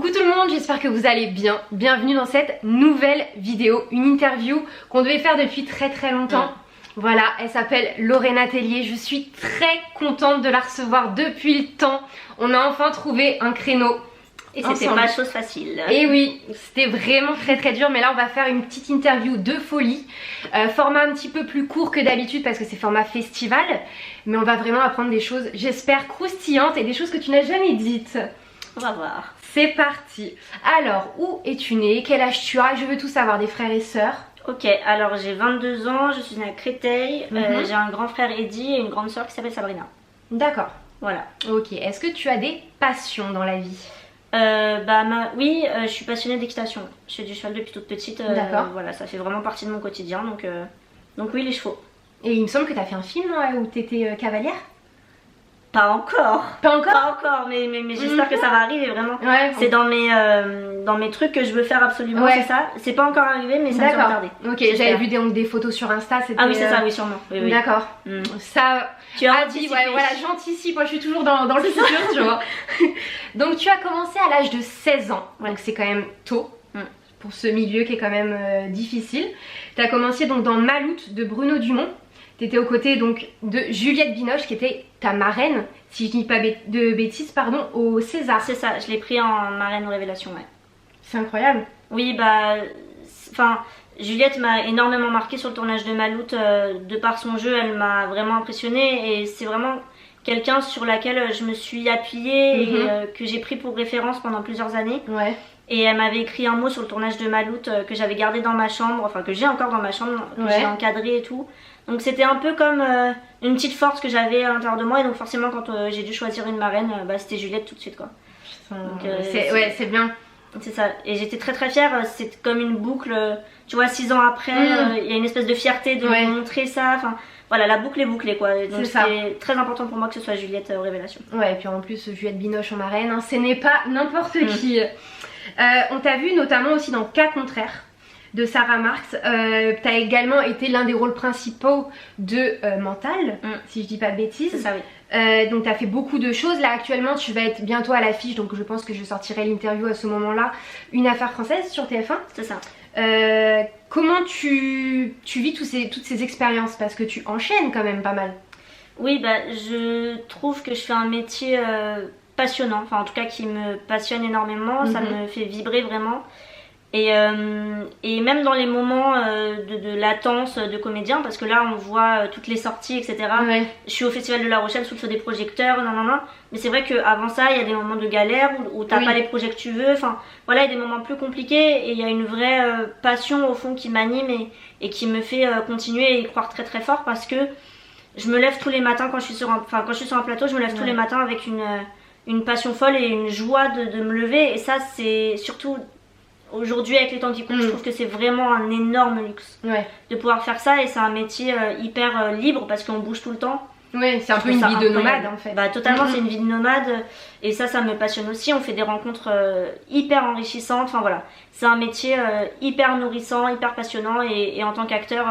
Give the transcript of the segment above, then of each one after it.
Coucou tout le monde, j'espère que vous allez bien. Bienvenue dans cette nouvelle vidéo, une interview qu'on devait faire depuis très longtemps. Voilà, elle s'appelle Lorena Tellier, je suis très contente de la recevoir depuis le temps. On a enfin trouvé un créneau. Et c'était pas chose facile. Et oui, c'était vraiment très dur, mais là on va faire une petite interview de folie. Format un petit peu plus court que d'habitude parce que c'est format festival. Mais on va vraiment apprendre des choses, j'espère, croustillantes et des choses que tu n'as jamais dites. On va voir. C'est parti. Alors, où es-tu née? Quel âge tu as? Je veux tout savoir, des frères et sœurs. Ok, alors j'ai 22 ans, je suis née à Créteil. J'ai un grand frère Eddy et une grande sœur qui s'appelle Sabrina. D'accord. Voilà. Ok, est-ce que tu as des passions dans la vie? Oui, je suis passionnée d'équitation. Je fais du cheval depuis toute petite. D'accord. Voilà, ça fait vraiment partie de mon quotidien. Donc oui, les chevaux. Et il me semble que tu as fait un film où tu étais cavalière? Pas encore. Pas encore? Pas encore, mais j'espère que ça va arriver vraiment. Ouais. C'est dans mes trucs que je veux faire absolument, Ouais. c'est ça. C'est pas encore arrivé, mais ça me semble tarder. Ok, j'avais vu des photos sur Insta. Ah oui, c'est ça, oui, sûrement. Oui. D'accord. Ça, tu as dit, ouais, voilà, j'anticipe. Moi, je suis toujours dans le futur, tu vois. Donc, tu as commencé à l'âge de 16 ans. Ouais. Donc, c'est quand même tôt. Pour ce milieu qui est quand même difficile. Tu as commencé donc dans Maloute de Bruno Dumont. Tu étais aux côtés donc de Juliette Binoche qui était ta marraine, si je dis pas de bêtises, pardon, au César. C'est ça, je l'ai pris en marraine révélation, ouais. C'est incroyable. Oui, Juliette m'a énormément marqué sur le tournage de Maloute. De par son jeu, elle m'a vraiment impressionnée et c'est vraiment quelqu'un sur laquelle je me suis appuyée et que j'ai pris pour référence pendant plusieurs années. Ouais. Et elle m'avait écrit un mot sur le tournage de Maloute que j'avais gardé dans ma chambre, enfin que j'ai encore dans ma chambre, que j'ai encadré et tout. Donc c'était un peu comme une petite force que j'avais à l'intérieur de moi et donc forcément quand j'ai dû choisir une marraine, c'était Juliette tout de suite quoi. C'est bien. C'est ça, et j'étais très fière, c'est comme une boucle, tu vois 6 ans après, il y a une espèce de fierté de montrer ça, enfin voilà, la boucle est bouclée quoi, donc c'est très important pour moi que ce soit Juliette Révélation. Ouais, et puis en plus Juliette Binoche en marraine, hein, ce n'est pas n'importe qui. On t'a vu notamment aussi dans Cas contraire de Sarah Marx. T'as également été l'un des rôles principaux de Mental, si je dis pas de bêtises. C'est ça, oui. Donc t'as fait beaucoup de choses. Là actuellement tu vas être bientôt à l'affiche, donc je pense que je sortirai l'interview à ce moment-là. Une affaire française sur TF1. C'est ça. Comment tu vis toutes ces expériences? Parce que tu enchaînes quand même pas mal. Oui, je trouve que je fais un métier passionnant, enfin en tout cas qui me passionne énormément, ça me fait vibrer vraiment. Et même dans les moments de latence de comédien, parce que là on voit toutes les sorties, etc. Ouais. Je suis au Festival de La Rochelle sous le feu des projecteurs, mais c'est vrai qu'avant ça, il y a des moments de galère où t'as pas les projets que tu veux. Enfin, voilà, il y a des moments plus compliqués et il y a une vraie passion au fond qui m'anime et qui me fait continuer et y croire très fort parce que je me lève tous les matins quand je suis sur un plateau, je me lève tous les matins avec une passion folle et une joie de me lever. Et ça, c'est surtout... Aujourd'hui avec les temps qui courent, je trouve que c'est vraiment un énorme luxe de pouvoir faire ça et c'est un métier hyper libre parce qu'on bouge tout le temps. Oui, c'est un peu une vie de nomade en fait. Totalement, c'est une vie de nomade et ça me passionne aussi. On fait des rencontres hyper enrichissantes. Enfin voilà, c'est un métier hyper nourrissant, hyper passionnant et en tant qu'acteur,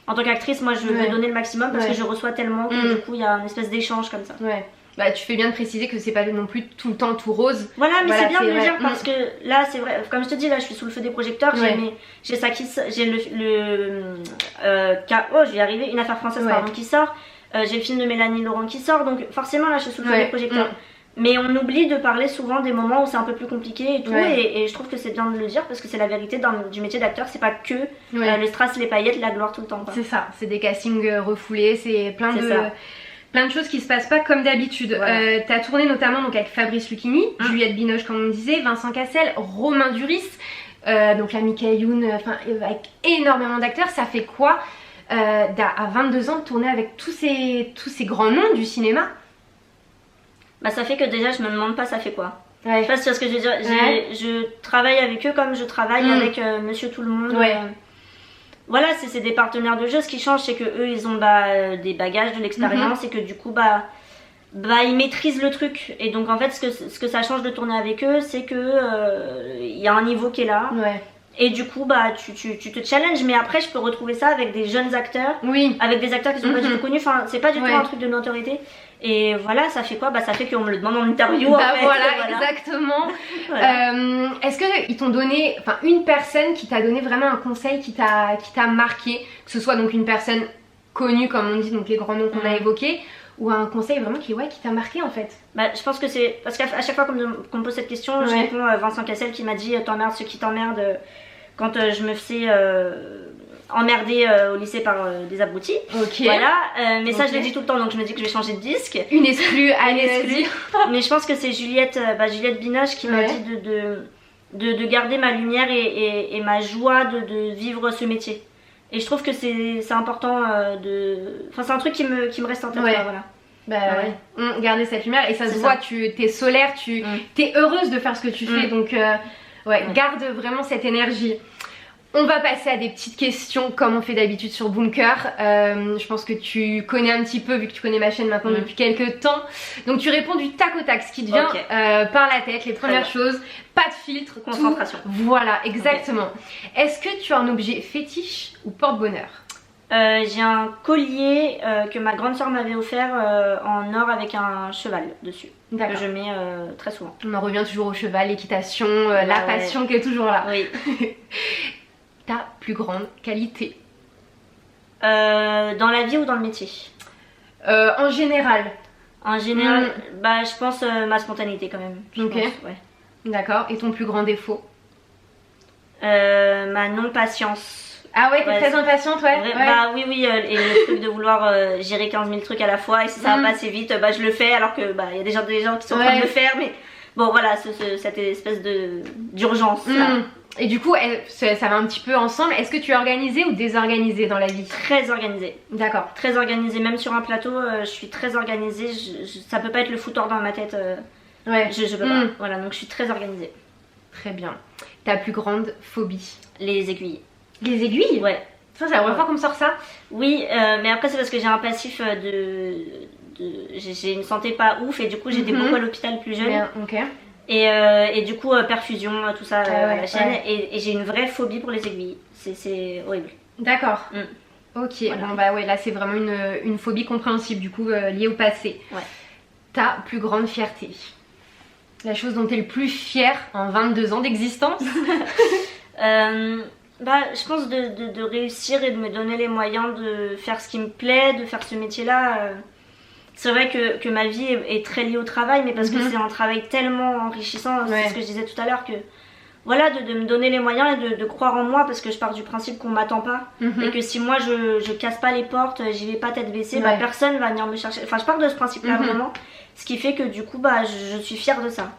en tant qu'actrice, moi je veux donner le maximum parce que je reçois tellement que du coup il y a une espèce d'échange comme ça. Ouais. Bah, tu fais bien de préciser que c'est pas non plus tout le temps tout rose. Voilà, mais c'est bien de le dire parce que là, c'est vrai, comme je te dis, là je suis sous le feu des projecteurs, j'ai ça qui j'ai je vais y arriver, une affaire française pardon, qui sort, j'ai le film de Mélanie Laurent qui sort, donc forcément là je suis sous le feu des projecteurs. Mais on oublie de parler souvent des moments où c'est un peu plus compliqué et tout, et je trouve que c'est bien de le dire parce que c'est la vérité du métier d'acteur, c'est pas que les strass, les paillettes, la gloire tout le temps. C'est ça, c'est des castings refoulés, c'est plein de choses qui se passent pas comme d'habitude. T'as tourné notamment donc avec Fabrice Lucchini, Juliette Binoche comme on disait, Vincent Cassel, Romain Duris, donc la Michael Youn, avec énormément d'acteurs. Ça fait quoi à 22 ans de tourner avec tous ces grands noms du cinéma? Ça fait que déjà je me demande pas ça fait quoi. Je sais pas si tu vois ce que je veux dire. Je travaille avec eux comme je travaille avec Monsieur Tout le Monde. Voilà, c'est des partenaires de jeu. Ce qui change, c'est que eux, ils ont des bagages, de l'expérience et que du coup, ils maîtrisent le truc. Et donc, en fait, ce que ça change de tourner avec eux, c'est que il y a un niveau qui est là. Et du coup, tu te challenges. Mais après, je peux retrouver ça avec des jeunes acteurs, avec des acteurs qui sont pas du tout connus. Enfin, c'est pas du tout un truc de notoriété. Et voilà, ça fait quoi? Bah ça fait qu'on me le demande en interview. Bah en fait. voilà, exactement. Voilà. Est-ce qu'ils t'ont donné, enfin une personne qui t'a donné vraiment un conseil qui t'a marqué, que ce soit donc une personne connue comme on dit, donc les grands noms qu'on a évoqués, ou un conseil vraiment qui t'a marqué en fait? Bah je pense que c'est, parce qu'à chaque fois qu'on me pose cette question, je réponds Vincent Cassel qui m'a dit t'emmerdes ceux qui t'emmerdent quand je me faisais emmerdée au lycée par des abrutis. Ok. Voilà, mais ça je le dis tout le temps donc je me dis que je vais changer de disque. Une exclue, allez. Mais je pense que c'est Juliette Binoche qui m'a dit de garder ma lumière et ma joie de vivre ce métier. Et je trouve que c'est important Enfin c'est un truc qui me reste en tête. Voilà. Bah garder cette lumière et ça se voit, tu t'es solaire, tu t'es heureuse de faire ce que tu fais donc garde vraiment cette énergie. On va passer à des petites questions comme on fait d'habitude sur Bunker. Je pense que tu connais un petit peu vu que tu connais ma chaîne maintenant depuis quelques temps. Donc tu réponds du tac au tac, ce qui te vient par la tête, les premières choses, pas de filtre, concentration. Tout. Voilà, exactement. Est-ce que tu as un objet fétiche ou porte-bonheur? J'ai un collier que ma grande soeur m'avait offert en or avec un cheval dessus. Que je mets très souvent. On en revient toujours au cheval, l'équitation, la passion qui est toujours là. Oui. Ta plus grande qualité? Dans la vie ou dans le métier? En général. En général, bah je pense ma spontanéité quand même. D'accord. Et ton plus grand défaut? Ma non-patience. Ah ouais, t'es très impatiente, Bah oui, et le truc de vouloir gérer 15 000 trucs à la fois et si ça va pas assez vite, bah je le fais alors que bah il y a des gens qui sont en train de le faire, mais bon voilà, cette espèce d'urgence là. Et du coup, ça va un petit peu ensemble. Est-ce que tu es organisée ou désorganisée dans la vie? Très organisée. D'accord. Très organisée, même sur un plateau, je suis très organisée. Ça peut pas être le foutoir dans ma tête. Je peux pas. Voilà, donc je suis très organisée. Très bien. Ta plus grande phobie? Les aiguilles. Les aiguilles? Ouais. Ça, c'est la première fois qu'on me sort ça? Oui, mais après c'est parce que j'ai un passif j'ai une santé pas ouf et du coup j'étais beaucoup à l'hôpital plus jeune. Ok. Et du coup perfusion, tout ça à la chaîne et j'ai une vraie phobie pour les aiguilles. C'est horrible. D'accord. Ok, voilà. Bon bah ouais, là c'est vraiment une phobie compréhensible du coup liée au passé. Ta plus grande fierté? La chose dont tu es le plus fière en 22 ans d'existence? Bah, je pense de réussir et de me donner les moyens de faire ce qui me plaît, de faire ce métier-là. C'est vrai que ma vie est très liée au travail, mais parce que c'est un travail tellement enrichissant, c'est ce que je disais tout à l'heure, que voilà, de me donner les moyens et de croire en moi, parce que je pars du principe qu'on m'attend pas, et que si moi je casse pas les portes, j'y vais pas tête baissée, bah personne va venir me chercher. Enfin, je pars de ce principe-là vraiment, ce qui fait que du coup, bah, je suis fière de ça,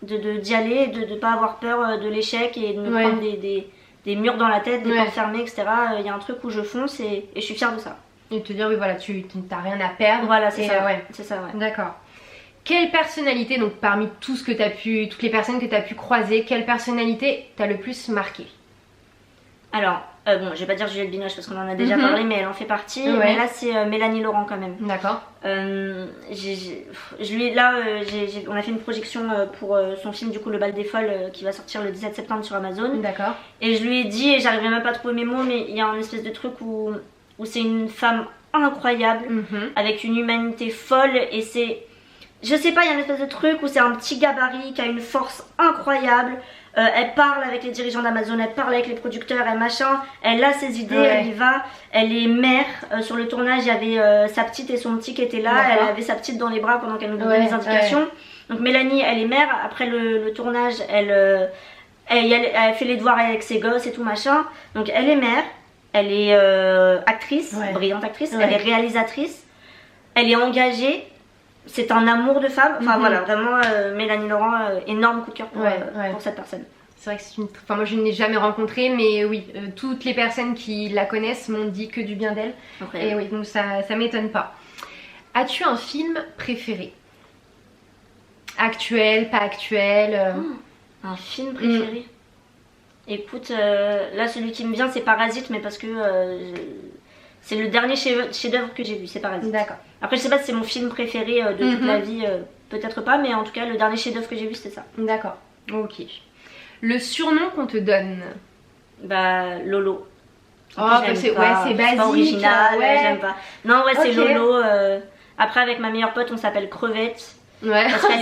d'y aller, de pas avoir peur de l'échec et de me prendre des murs dans la tête, des portes fermées, etc. Il y a un truc où je fonce et je suis fière de ça. Et te dire, oui, voilà, tu n'as rien à perdre. Voilà, c'est ça. C'est ça, D'accord. Quelle personnalité, donc parmi tout ce que toutes les personnes que tu as pu croiser, quelle personnalité t'a le plus marqué? Alors, bon, je vais pas dire Juliette Binoche parce qu'on en a déjà parlé, mais elle en fait partie. Mais là, c'est Mélanie Laurent quand même. D'accord. On a fait une projection pour son film, du coup, Le Bal des Folles, qui va sortir le 17 septembre sur Amazon. D'accord. Et je lui ai dit, et j'arrivais même pas à trouver mes mots, mais il y a un espèce de truc où c'est une femme incroyable, avec une humanité folle, et c'est... Je sais pas, il y a une espèce de truc où c'est un petit gabarit qui a une force incroyable. Elle parle avec les dirigeants d'Amazon, elle parle avec les producteurs, elle a ses idées, elle y va. Elle est mère. Sur le tournage, il y avait sa petite et son petit qui étaient là. Elle avait sa petite dans les bras pendant qu'elle nous donnait les indications. Donc Mélanie, elle est mère. Après le tournage, elle fait les devoirs avec ses gosses et tout machin. Donc elle est mère, elle est actrice, brillante actrice, elle est réalisatrice, elle est engagée. C'est un amour de femme, enfin voilà, vraiment Mélanie Laurent, énorme coup de cœur pour cette personne. C'est vrai que c'est enfin moi je ne l'ai jamais rencontrée, mais oui, toutes les personnes qui la connaissent m'ont dit que du bien d'elle. Et oui, donc ça m'étonne pas. As-tu un film préféré? Actuel, pas actuel? Un film préféré? Écoute, là celui qui me vient c'est Parasite, mais parce que... c'est le dernier chef-d'œuvre que j'ai vu, c'est Parasite. D'accord. Après, je sais pas si c'est mon film préféré de toute la vie, peut-être pas, mais en tout cas, le dernier chef-d'œuvre que j'ai vu, c'était ça. D'accord, ok. Le surnom qu'on te donne? Bah, Lolo. Oh, bah c'est basique. C'est pas original, j'aime pas. Non, ouais, c'est Lolo. Après avec ma meilleure pote on s'appelle Crevette. Ouais. Parce qu'à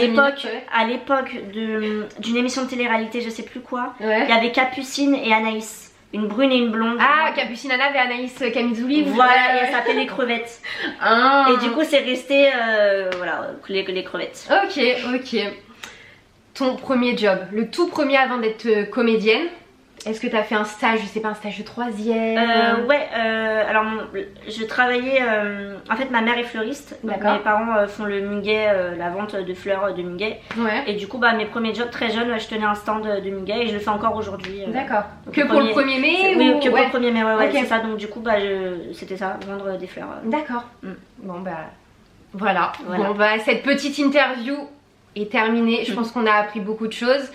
l'époque d'une émission de télé-réalité, je sais plus quoi, il y avait Capucine et Anaïs. Une brune et une blonde. Ah, Capucine Anna et Anaïs Camizouli. Voilà, et elle s'appelait les crevettes. Ah. Et du coup, c'est resté voilà, les crevettes. Ok. Ton premier job, le tout premier avant d'être comédienne, est-ce que tu as fait un stage, je sais pas, un stage de 3e? Ouais, alors je travaillais. En fait, ma mère est fleuriste. Donc mes parents font le muguet, la vente de fleurs de muguet. Ouais. Et du du coup, mes premiers jobs très jeunes, je tenais un stand de muguet et je le fais encore aujourd'hui. D'accord. Que pour le 1er mai Oui, que pour le 1er mai, ouais, okay. C'est ça. Donc, du coup, c'était ça, vendre des fleurs. D'accord. Bon, voilà. Bon, cette petite interview est terminée. Je pense qu'on a appris beaucoup de choses.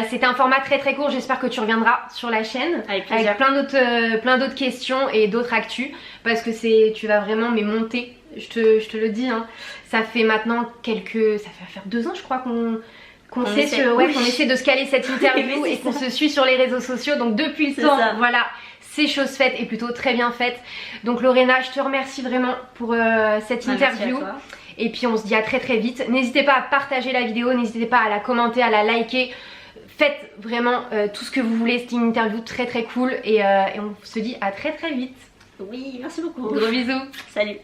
C'était un format très très court, j'espère que tu reviendras sur la chaîne avec plein d'autres questions et d'autres actus parce que tu vas vraiment monter, je te le dis, hein. Ça fait maintenant ça fait faire 2 ans je crois qu'on essaie de se caler cette interview et qu'on se suit sur les réseaux sociaux, donc depuis le temps, voilà, c'est chose faite et plutôt très bien faite. Donc Lorena, je te remercie vraiment pour cette interview. Et puis on se dit à très très vite. N'hésitez pas à partager la vidéo, n'hésitez pas à la commenter, à la liker. Faites vraiment tout ce que vous voulez, c'était une interview très très cool et on se dit à très très vite. Oui, merci beaucoup. Gros bisous. Salut.